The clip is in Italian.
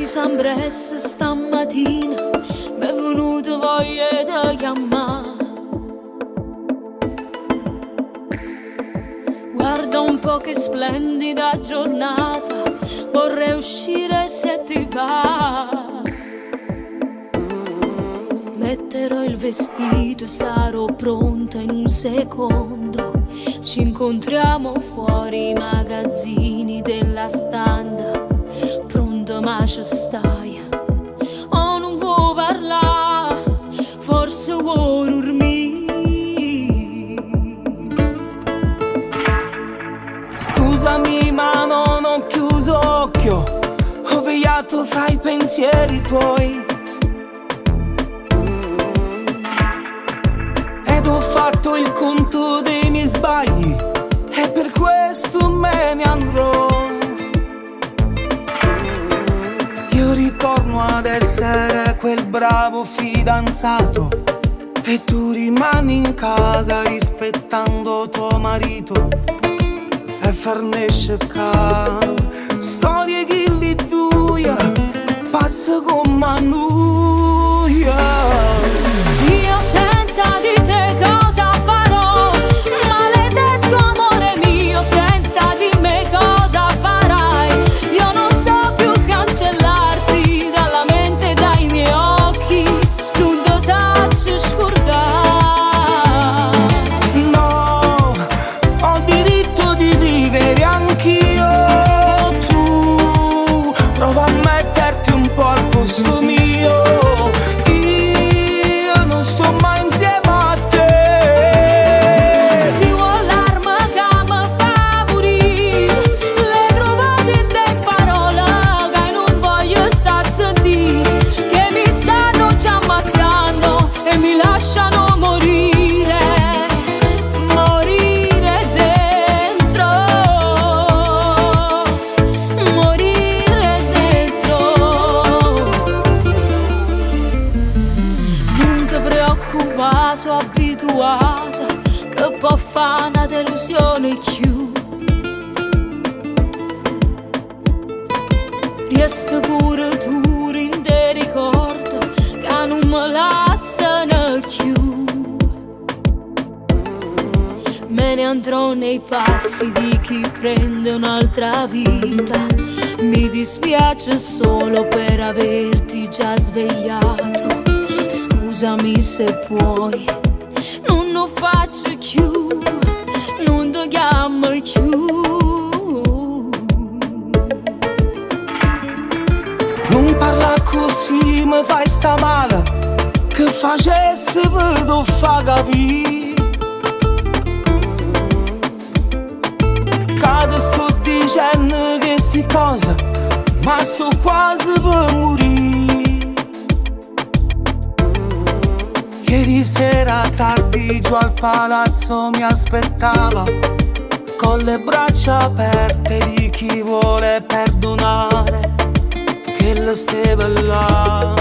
ci siamo presi stamattina, m'è venuto voglia di chiamare. Guarda un po' che splendida giornata, vorrei uscire se ti va. Metterò il vestito e sarò pronta in un secondo. Ci incontriamo fuori i magazzini della standa. Pronto ma ci stai? Oh, non vuoi parlare? Forse vuoi dormire? Scusami ma non ho chiuso occhio, ho vegliato fra i pensieri tuoi. Ho fatto il conto dei miei sbagli e per questo me ne andrò. Io ritorno ad essere quel bravo fidanzato e tu rimani in casa rispettando tuo marito e farne sceccare storie che li duia, pazzo come annuia. Io senza di te cosa farò? Maledetto amore mio, senza di me cosa farai? Io non so più cancellarti dalla mente e dai miei occhi, non lo saccio scordare. No, ho diritto di vivere anch'io. Tu prova a metterti un po' al posto mio. Sono abituata che può fare una delusione più. Resta pure tu in te ricordo che non me lasciano più. Me ne andrò nei passi di chi prende un'altra vita. Mi dispiace solo per averti già svegliato. Scusami se puoi, non lo faccio più, non ti chiamo più. Non parla così, mi fai sta male, che facessi per non fa capire. Che sto dicendo queste cose, ma sto quasi per morire. Ieri sera tardi giù al palazzo mi aspettava, con le braccia aperte di chi vuole perdonare, che le steve là.